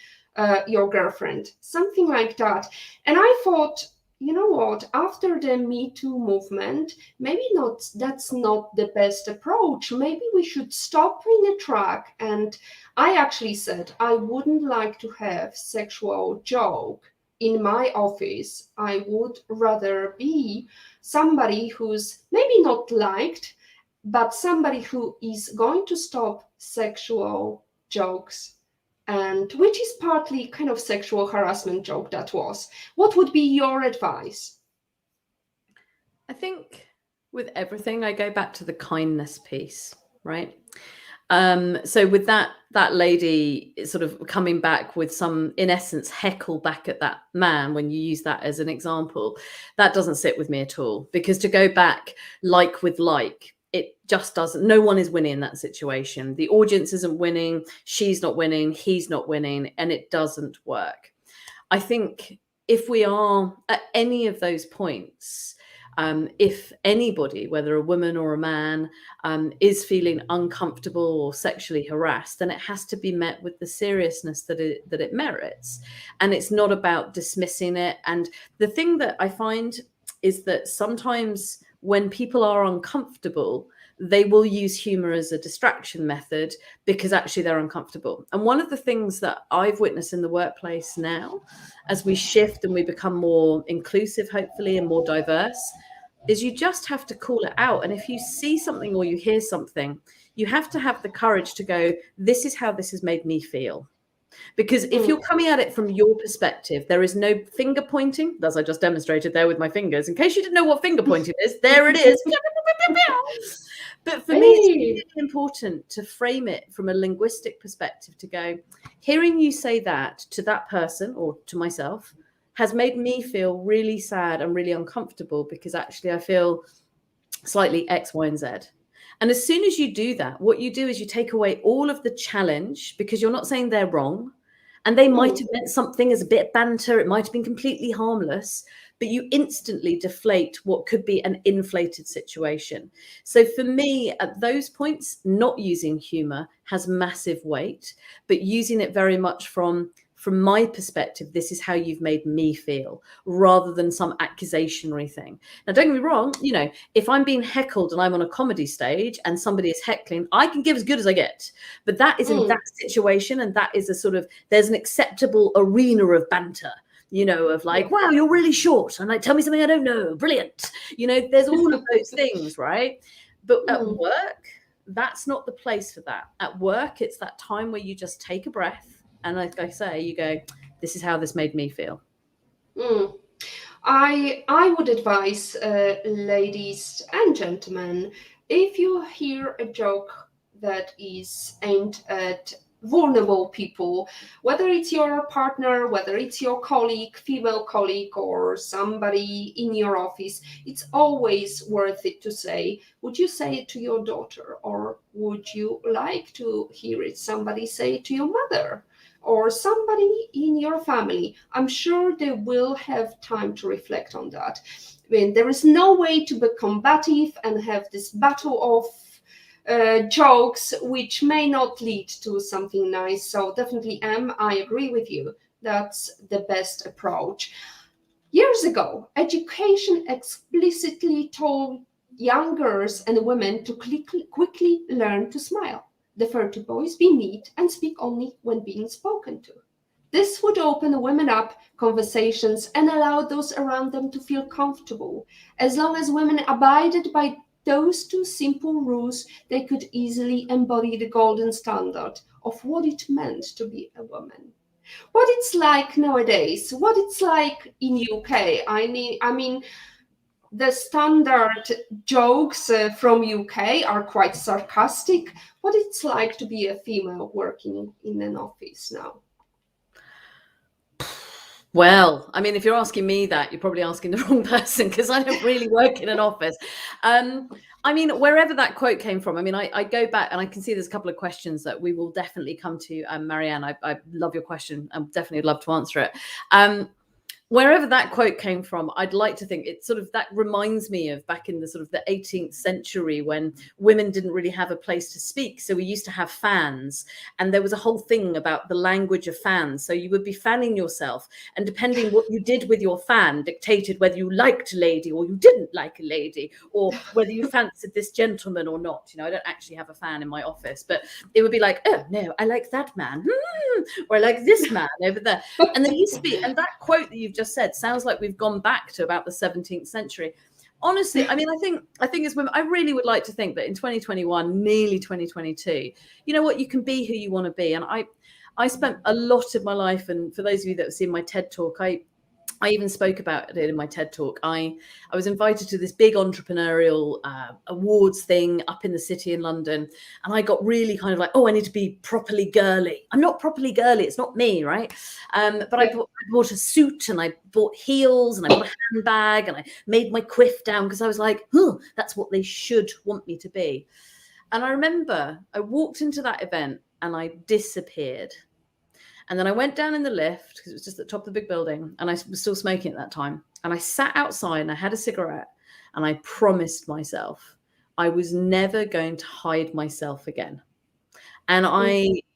your girlfriend, something like that. And I thought, you know what, after the Me Too movement, that's not the best approach. Maybe we should stop in the track. And I actually said I wouldn't like to have sexual joke in my office. I would rather be somebody who's maybe not liked, but somebody who is going to stop sexual jokes, and which is partly kind of sexual harassment joke that was. What would be your advice? I think with everything, I go back to the kindness piece, right? So with that lady sort of coming back with some, in essence, heckle back at that man, when you use that as an example, that doesn't sit with me at all. Because to go back like with like, it just doesn't. No one is winning in that situation. The audience isn't winning. She's not winning. He's not winning. And it doesn't work. I think if we are at any of those points, if anybody, whether a woman or a man, is feeling uncomfortable or sexually harassed, then it has to be met with the seriousness that it merits. And it's not about dismissing it. And the thing that I find is that sometimes when people are uncomfortable, they will use humor as a distraction method because actually they're uncomfortable. And one of the things that I've witnessed in the workplace now, as we shift and we become more inclusive, hopefully, and more diverse, is you just have to call it out. And if you see something or you hear something, you have to have the courage to go, this is how this has made me feel. Because if you're coming at it from your perspective, there is no finger pointing, as I just demonstrated there with my fingers. In case you didn't know what finger pointing is, there it is. But for me, it's really important to frame it from a linguistic perspective, to go, hearing you say that to that person or to myself has made me feel really sad and really uncomfortable, because actually I feel slightly X, Y, and Z. And as soon as you do that, what you do is you take away all of the challenge, because you're not saying they're wrong. And they might have meant something as a bit of banter. It might have been completely harmless, but you instantly deflate what could be an inflated situation. So for me, at those points, not using humor has massive weight, but using it very much from my perspective, this is how you've made me feel, rather than some accusationary thing. Now, don't get me wrong, you know, if I'm being heckled and I'm on a comedy stage and somebody is heckling, I can give as good as I get. But that is in that situation, and that is a sort of, there's an acceptable arena of banter, you know, of like, wow, you're really short. And like, tell me something I don't know. Brilliant. You know, there's all of those things, right? But at work, that's not the place for that. At work, it's that time where you just take a breath. And like I say, you go, this is how this made me feel. I would advise ladies and gentlemen, if you hear a joke that is aimed at vulnerable people, whether it's your partner, whether it's your colleague, female colleague, or somebody in your office, it's always worth it to say, would you say it to your daughter? Or would you like to hear it somebody say it to your mother? Or somebody in your family? I'm sure they will have time to reflect on that. I mean, there is no way to be combative and have this battle of jokes, which may not lead to something nice. So definitely, I agree with you. That's the best approach. Years ago, education explicitly told young girls and women to quickly learn to smile, defer to boys, be neat, and speak only when being spoken to. This would open women up conversations and allow those around them to feel comfortable. As long as women abided by those two simple rules, they could easily embody the golden standard of what it meant to be a woman. What it's like nowadays, what it's like in UK. I mean, the standard jokes from UK are quite sarcastic. What it's like to be a female working in an office now? Well, I mean, if you're asking me that, you're probably asking the wrong person, because I don't really work in an office. I mean, wherever that quote came from, I mean, I go back and I can see there's a couple of questions that we will definitely come to. Marianne, I love your question. I definitely would love to answer it. Wherever that quote came from, I'd like to think it sort of, that reminds me of back in the sort of the 18th century when women didn't really have a place to speak. So we used to have fans, and there was a whole thing about the language of fans. So you would be fanning yourself, and depending what you did with your fan dictated whether you liked a lady or you didn't like a lady, or whether you fancied this gentleman or not. You know, I don't actually have a fan in my office, but it would be like, oh no, I like that man, or I like this man over there. And there used to be, and that quote that you've just said sounds like we've gone back to about the 17th century. Honestly, I mean, I think as women, I really would like to think that in 2021, nearly 2022, you know what, you can be who you want to be. And I spent a lot of my life, and for those of you that have seen my TED talk, I even spoke about it in my TED talk. I was invited to this big entrepreneurial awards thing up in the city in London. And I got really kind of like, oh, I need to be properly girly. I'm not properly girly. It's not me, right? But I bought a suit, and I bought heels, and I bought a handbag, and I made my quiff down because I was like, that's what they should want me to be. And I remember I walked into that event and I disappeared. And then I went down in the lift, because it was just at the top of the big building, and I was still smoking at that time. And I sat outside and I had a cigarette, and I promised myself I was never going to hide myself again. And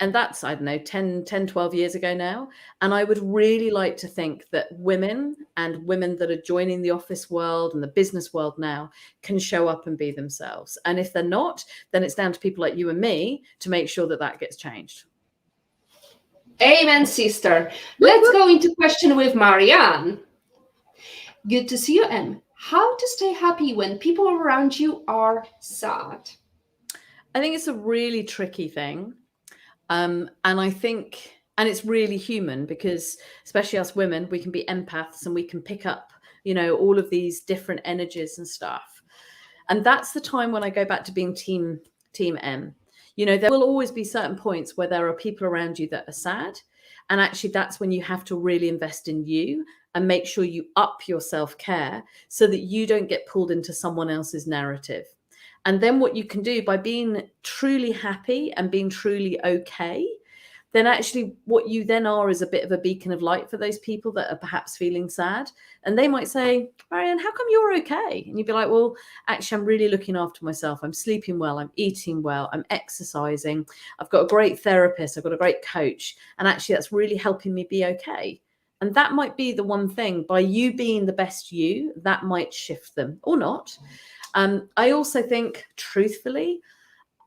that's, I don't know, 10, 12 years ago now. And I would really like to think that women that are joining the office world and the business world now can show up and be themselves. And if they're not, then it's down to people like you and me to make sure that that gets changed. Amen, sister. Let's go into question with Marianne. Good to see you, Em. How to stay happy when people around you are sad? I think it's a really tricky thing. And I think, and it's really human, because especially us women, we can be empaths and we can pick up, you know, all of these different energies and stuff. And that's the time when I go back to being team M. You know, there will always be certain points where there are people around you that are sad. And actually, that's when you have to really invest in you and make sure you up your self-care so that you don't get pulled into someone else's narrative. And then what you can do by being truly happy and being truly okay, then actually what you then are is a bit of a beacon of light for those people that are perhaps feeling sad. And they might say, Marianne, how come you're okay? And you'd be like, well, actually, I'm really looking after myself. I'm sleeping well. I'm eating well. I'm exercising. I've got a great therapist. I've got a great coach. And actually, that's really helping me be okay. And that might be the one thing, by you being the best you, that might shift them or not. I also think, truthfully,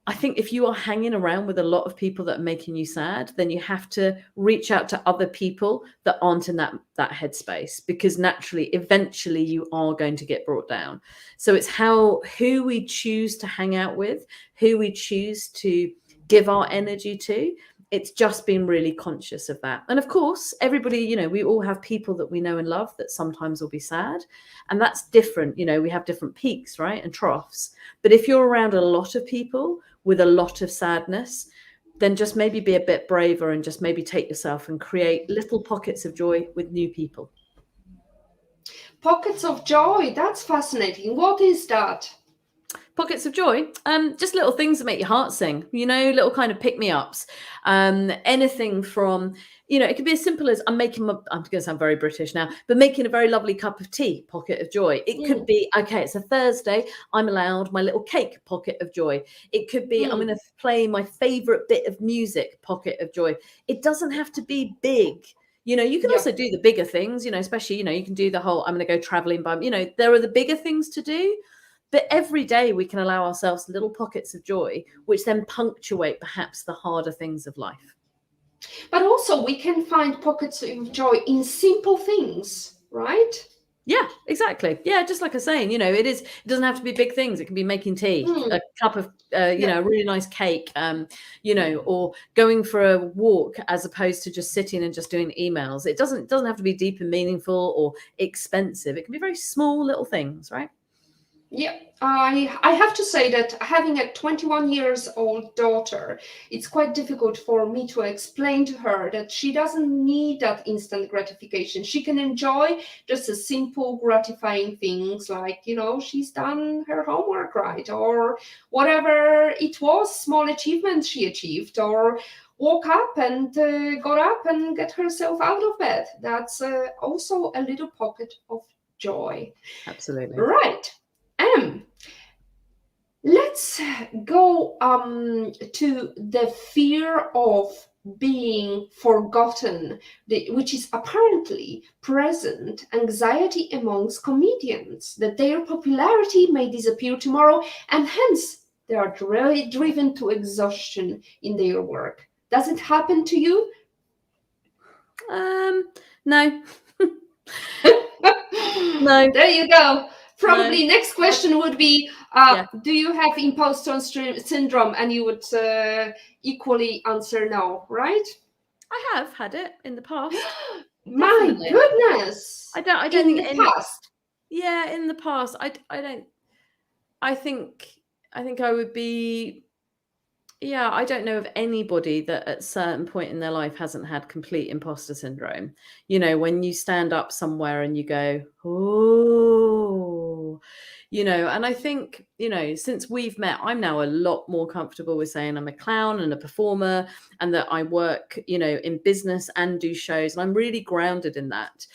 I think if you are hanging around with a lot of people that are making you sad, then you have to reach out to other people that aren't in that headspace, because naturally, eventually you are going to get brought down. So it's who we choose to hang out with, who we choose to give our energy to. It's just being really conscious of that. And of course, everybody, we all have people that we know and love that sometimes will be sad. And that's different. We have different peaks, right? And troughs. But if you're around a lot of people with a lot of sadness, then just maybe be a bit braver and just maybe take yourself and create little pockets of joy with new people. Pockets of joy. That's fascinating. What is that? Pockets of joy, just little things that make your heart sing, little kind of pick-me-ups. Anything from, it could be as simple as I'm going to sound very British now, but making a very lovely cup of tea, pocket of joy. It could be, okay, it's a Thursday, I'm allowed my little cake, pocket of joy. It could be, I'm going to play my favorite bit of music, pocket of joy. It doesn't have to be big. You can also do the bigger things, especially, you can do the whole, I'm going to go traveling by, there are the bigger things to do. But every day we can allow ourselves little pockets of joy, which then punctuate perhaps the harder things of life. But also we can find pockets of joy in simple things, right? Yeah, exactly. Yeah, just like I was saying, it doesn't have to be big things. It can be making tea, a cup of, a really nice cake, or going for a walk as opposed to just sitting and just doing emails. It doesn't have to be deep and meaningful or expensive. It can be very small little things, right? Yeah, I have to say that having a 21 years old daughter, it's quite difficult for me to explain to her that she doesn't need that instant gratification. She can enjoy just a simple gratifying things like, she's done her homework right, or whatever it was, small achievements she achieved, or woke up and got up and get herself out of bed. That's also a little pocket of joy. Absolutely. Right. Let's go to the fear of being forgotten, which is apparently present anxiety amongst comedians, that their popularity may disappear tomorrow, and hence they are really driven to exhaustion in their work. Does it happen to you? No. No. There you go. Probably next question would be, do you have imposter syndrome? And you would equally answer no, right? I have had it in the past. My goodness. I don't in think the past. Yeah, in the past. I think I would be, I don't know of anybody that at a certain point in their life hasn't had complete imposter syndrome. When you stand up somewhere and you go, oh, and I think, since we've met, I'm now a lot more comfortable with saying I'm a clown and a performer, and that I work, in business and do shows, and I'm really grounded in that.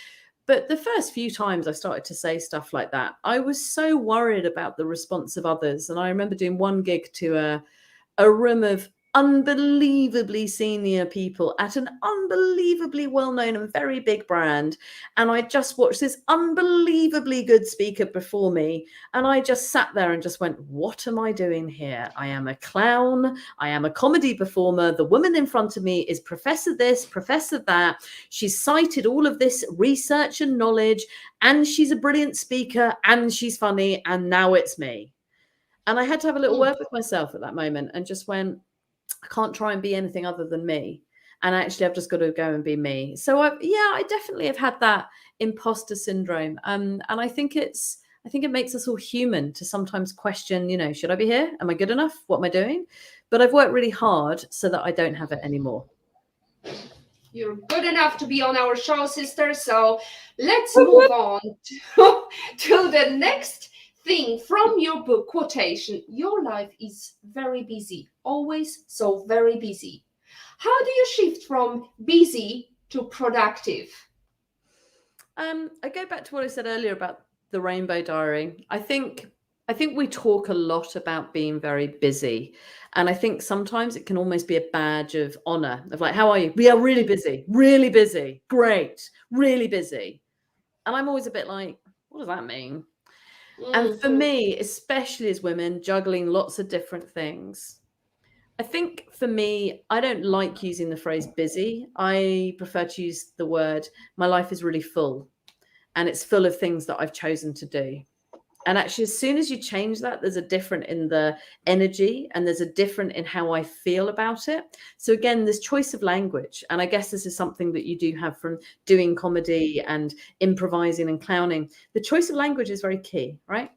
But the first few times I started to say stuff like that, I was so worried about the response of others. And I remember doing one gig to a room of unbelievably senior people at an unbelievably well-known and very big brand. And I just watched this unbelievably good speaker before me. And I just sat there and just went, what am I doing here? I am a clown. I am a comedy performer. The woman in front of me is Professor this, Professor that. She's cited all of this research and knowledge, and she's a brilliant speaker, and she's funny. And now it's me. And I had to have a little word with myself at that moment and just went, I can't try and be anything other than me. And actually, I've just got to go and be me. So I definitely have had that imposter syndrome. And I think it makes us all human to sometimes question, should I be here? Am I good enough? What am I doing? But I've worked really hard so that I don't have it anymore. You're good enough to be on our show, sister. So let's move on to the next thing from your book quotation. Your life is very busy, always so very busy. How do you shift from busy to productive? I go back to what I said earlier about the rainbow diary. I think we talk a lot about being very busy. And I think sometimes it can almost be a badge of honor of like, how are you? We are really busy, great, really busy. And I'm always a bit like, what does that mean? And for me, especially as women, juggling lots of different things, I think for me, I don't like using the phrase busy. I prefer to use the word, my life is really full and it's full of things that I've chosen to do. And actually, as soon as you change that, there's a different in the energy and there's a different in how I feel about it. So again, this choice of language. And I guess this is something that you do have from doing comedy and improvising and clowning. The choice of language is very key, right?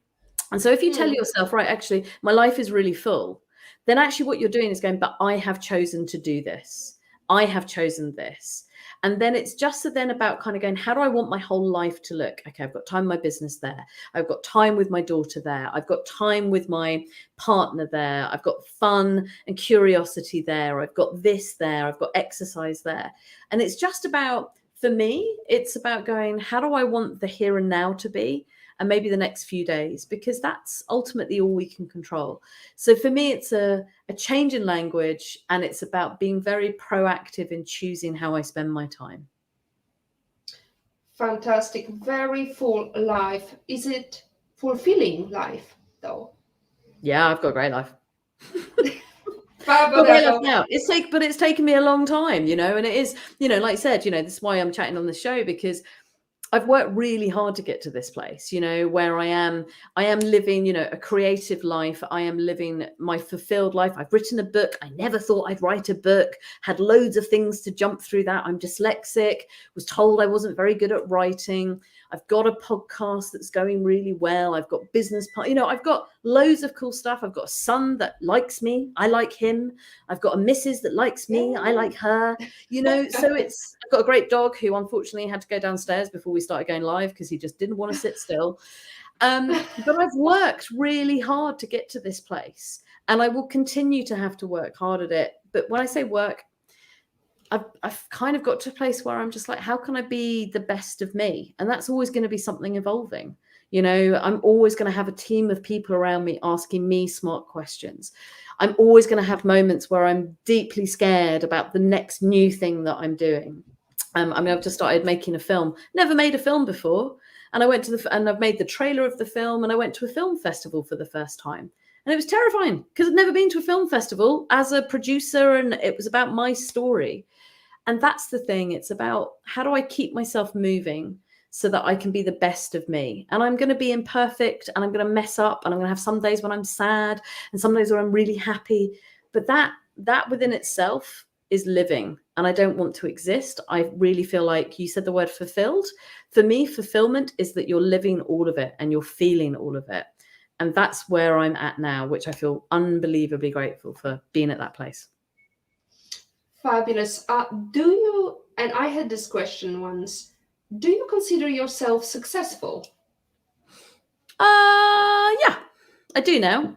And so if you tell yourself, right, actually, my life is really full, then actually what you're doing is going, but I have chosen to do this. I have chosen this. And then it's just then about kind of going, how do I want my whole life to look? Okay, I've got time in my business there. I've got time with my daughter there. I've got time with my partner there. I've got fun and curiosity there. I've got this there. I've got exercise there. And it's just about, for me, it's about going, how do I want the here and now to be? And maybe the next few days, because that's ultimately all we can control. So for me, it's a change in language, and it's about being very proactive in choosing how I spend my time. Fantastic. Very full life. Is it fulfilling life, though? Yeah, I've got a great life. But now it's taken me a long time, and it is, like I said, this is why I'm chatting on the show, because I've worked really hard to get to this place, where I am living, a creative life. I am living my fulfilled life. I've written a book. I never thought I'd write a book, had loads of things to jump through that. I'm dyslexic, was told I wasn't very good at writing. I've got a podcast that's going really well. I've got business, I've got loads of cool stuff. I've got a son that likes me. I like him. I've got a missus that likes me. I like her, so I've got a great dog who unfortunately had to go downstairs before we started going live because he just didn't want to sit still. But I've worked really hard to get to this place, and I will continue to have to work hard at it. But when I say work, I've kind of got to a place where I'm just like, how can I be the best of me? And that's always going to be something evolving. I'm always going to have a team of people around me asking me smart questions. I'm always going to have moments where I'm deeply scared about the next new thing that I'm doing. I've just started making a film, never made a film before. And and I've made the trailer of the film, and I went to a film festival for the first time. And it was terrifying because I'd never been to a film festival as a producer, and it was about my story. And that's the thing. It's about, how do I keep myself moving so that I can be the best of me? And I'm going to be imperfect, and I'm going to mess up, and I'm going to have some days when I'm sad and some days where I'm really happy. But that within itself is living, and I don't want to exist. I really feel like, you said the word fulfilled. For me, fulfillment is that you're living all of it and you're feeling all of it. And that's where I'm at now, which I feel unbelievably grateful for being at that place. Fabulous. Do you, and I had this question once, do you consider yourself successful? Yeah, I do now.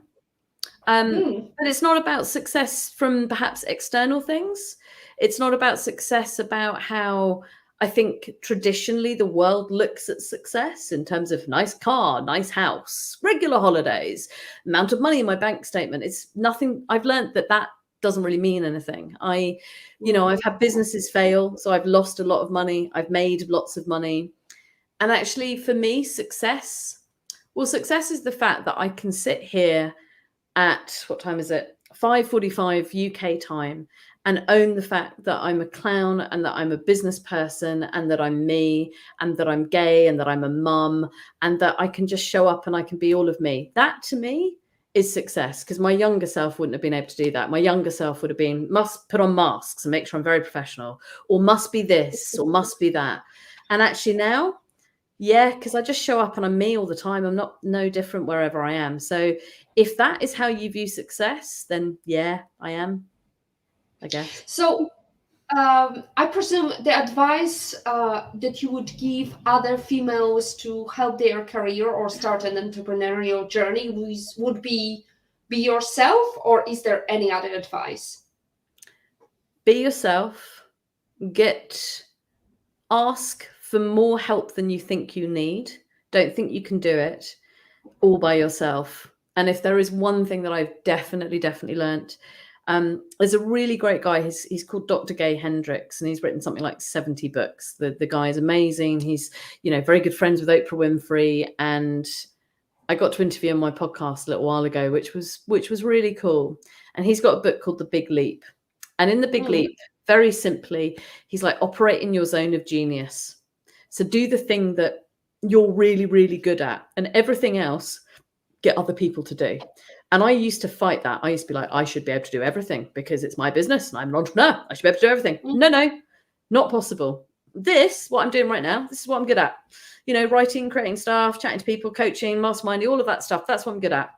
But it's not about success from perhaps external things. It's not about success about how I think traditionally the world looks at success in terms of nice car, nice house, regular holidays, amount of money in my bank statement. It's nothing. I've learned that doesn't really mean anything. I've had businesses fail, so I've lost a lot of money. I've made lots of money. And actually for me, success is the fact that I can sit here at, what time is it? 5:45 UK time, and own the fact that I'm a clown, and that I'm a business person, and that I'm me, and that I'm gay, and that I'm a mum, and that I can just show up and I can be all of me. That to me is success, because my younger self wouldn't have been able to do that. My younger self would have been, must put on masks and make sure I'm very professional, or must be this, or must be that. And actually now, yeah, because I just show up and I'm me all the time. I'm not no different wherever I am. So if that is how you view success, then yeah, I am, I guess. So I presume the advice that you would give other females to help their career or start an entrepreneurial journey would be yourself, or is there any other advice? be yourself, ask for more help than you think you need. Don't think you can do it all by yourself. And if there is one thing that I've definitely learnt, there's a really great guy. He's called Dr. Gay Hendricks, and he's written something like 70 books. The guy is amazing. He's, very good friends with Oprah Winfrey, and I got to interview him on my podcast a little while ago, which was really cool. And he's got a book called The Big Leap. And in The Big Leap, very simply, he's like, operate in your zone of genius. So do the thing that you're really, really good at, and everything else, get other people to do. And I used to fight that. I used to be like, I should be able to do everything because it's my business and I'm an entrepreneur. I should be able to do everything. No, not possible. What I'm doing right now, this is what I'm good at. Writing, creating stuff, chatting to people, coaching, masterminding, all of that stuff. That's what I'm good at.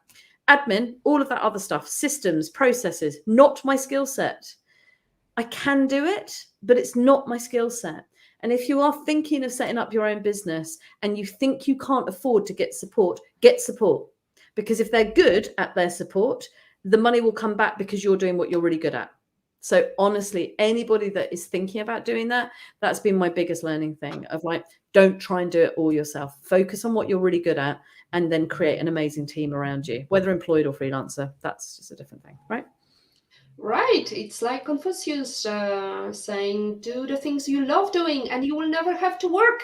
Admin, all of that other stuff, systems, processes, not my skill set. I can do it, but it's not my skill set. And if you are thinking of setting up your own business and you think you can't afford to get support, because if they're good at their support, the money will come back because you're doing what you're really good at. So honestly, anybody that is thinking about doing that, that's been my biggest learning thing of like, don't try and do it all yourself. Focus on what you're really good at and then create an amazing team around you, whether employed or freelancer. That's just a different thing, right? Right. It's like Confucius saying, do the things you love doing and you will never have to work.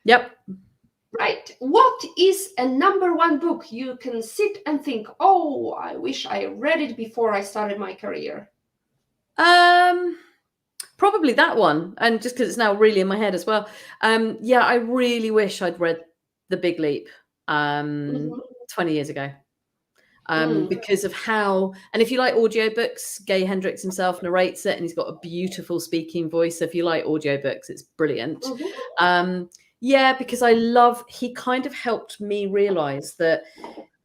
Yep. Right. What is a number one book you can sit and think, oh, I wish I read it before I started my career? Probably that one. And just because it's now really in my head as well. I really wish I'd read The Big Leap 20 years ago. Because of how, and if you like audiobooks, Gay Hendricks himself narrates it and he's got a beautiful speaking voice. So if you like audiobooks, it's brilliant. Because he kind of helped me realize that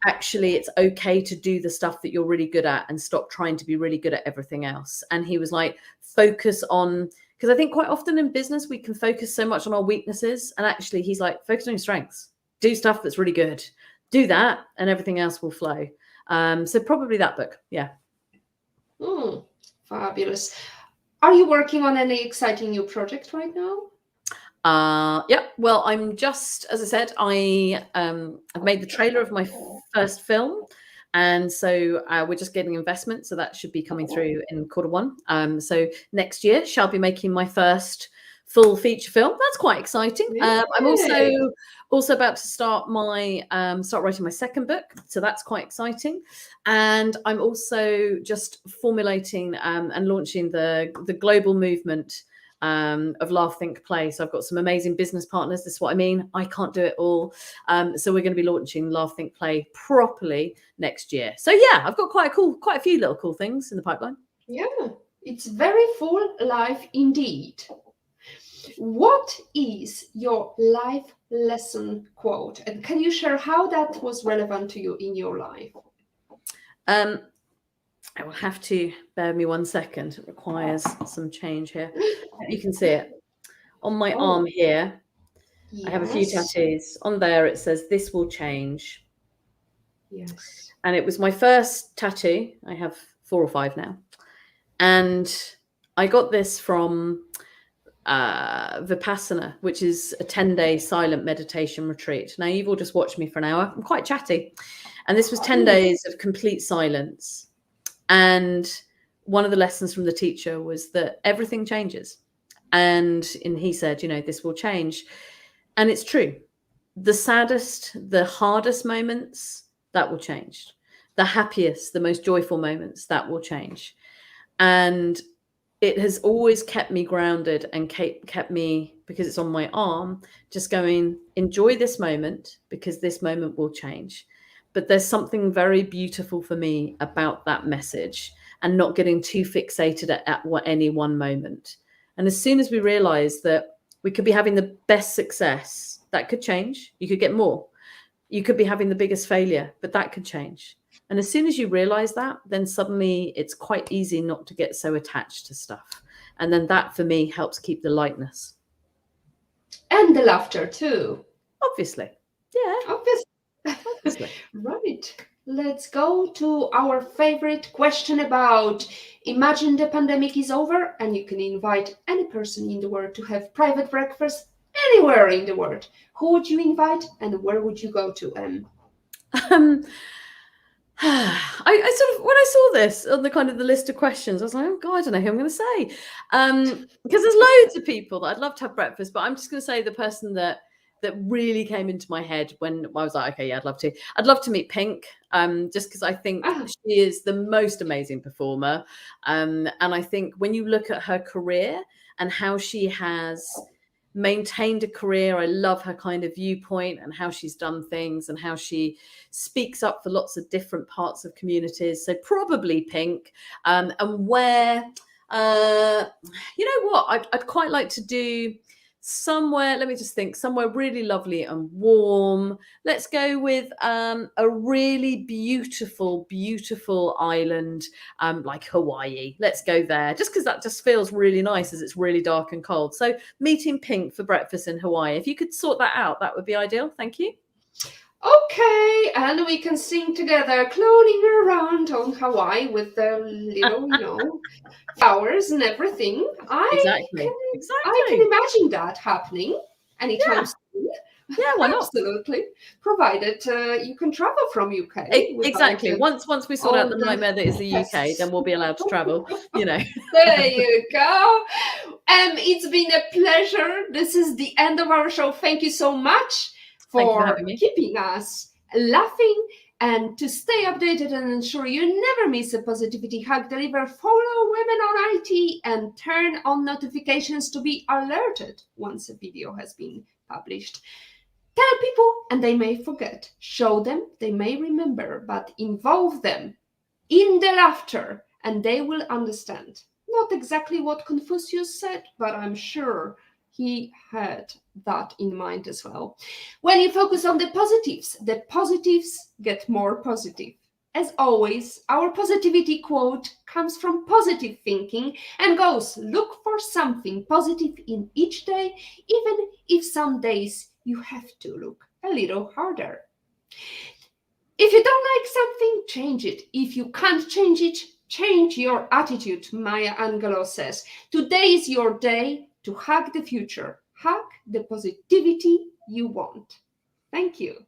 actually it's okay to do the stuff that you're really good at and stop trying to be really good at everything else. And he was like, focus on, because I think quite often in business, we can focus so much on our weaknesses. And actually he's like, focus on your strengths, do stuff that's really good, do that and everything else will flow. So probably that book. Yeah. Fabulous. Are you working on any exciting new project right now? Well, I'm just, as I said, I've made the trailer of my first film. And so we're just getting investment. So that should be coming through in Q1. So next year shall be making my first full feature film. That's quite exciting. I'm also about to start writing my second book. So that's quite exciting. And I'm also just formulating and launching the global movement of Laugh, Think, Play. So I've got some amazing business partners. This is what I mean. I can't do it all. So we're going to be launching Laugh, Think, Play properly next year. So yeah, I've got quite a few little cool things in the pipeline. Yeah, it's very full life indeed. What is your life lesson quote? And can you share how that was relevant to you in your life? I will have to bear with me 1 second. It requires some change here. You can see it on my arm here. Yes. I have a few tattoos. On there it says, "This will change." Yes. And it was my first tattoo. I have 4 or 5 now. And I got this from Vipassana, which is a 10-day silent meditation retreat. Now, you've all just watched me for an hour. I'm quite chatty. And this was 10 days of complete silence. And one of the lessons from the teacher was that everything changes. And he said, this will change. And it's true. The saddest, the hardest moments, that will change. The happiest, the most joyful moments, that will change. And it has always kept me grounded and kept me, because it's on my arm, just going, enjoy this moment because this moment will change. But there's something very beautiful for me about that message and not getting too fixated at any one moment. And as soon as we realize that we could be having the best success, that could change. You could get more. You could be having the biggest failure, but that could change. And as soon as you realize that, then suddenly it's quite easy not to get so attached to stuff. And then that for me helps keep the lightness. And the laughter too. Obviously. Yeah. Obviously. Right. Let's go to our favorite question about imagine the pandemic is over and you can invite any person in the world to have private breakfast anywhere in the world. Who would you invite and where would you go to? Um, I sort of, when I saw this on the kind of the list of questions, I was like, oh God, I don't know who I'm going to say. Because there's loads of people that I'd love to have breakfast, but I'm just going to say the person that really came into my head when I was like, okay, yeah, I'd love to meet Pink, just because I think she is the most amazing performer. And I think when you look at her career and how she has maintained a career, I love her kind of viewpoint and how she's done things and how she speaks up for lots of different parts of communities. So probably Pink. And where, you know what, I'd quite like to do somewhere, let me just think, somewhere really lovely and warm. Let's go with a really beautiful island, like Hawaii. Let's go there, just because that just feels really nice as it's really dark and cold. So meeting Pink for breakfast in Hawaii, if you could sort that out, that would be ideal. Thank you. Okay, and we can sing together, cloning around on Hawaii with the little, flowers and everything. Exactly. I can imagine that happening anytime soon. Yeah, why not? Absolutely, provided you can travel from UK. Exactly. Once we sort out the nightmare that is the UK, then we'll be allowed to travel. There you go. It's been a pleasure. This is the end of our show. Thank you so much for keeping us laughing. And to stay updated and ensure you never miss a Positivity Hack Deliver, follow Women on IT and turn on notifications to be alerted once a video has been published. Tell people and they may forget. Show them, they may remember, but involve them in the laughter and they will understand. Not exactly what Confucius said, but I'm sure he had that in mind as well. When you focus on the positives get more positive. As always, our positivity quote comes from positive thinking and goes, look for something positive in each day, even if some days you have to look a little harder. If you don't like something, change it. If you can't change it, change your attitude, Maya Angelou says. Today is your day to hack the future. Hack the positivity you want. Thank you.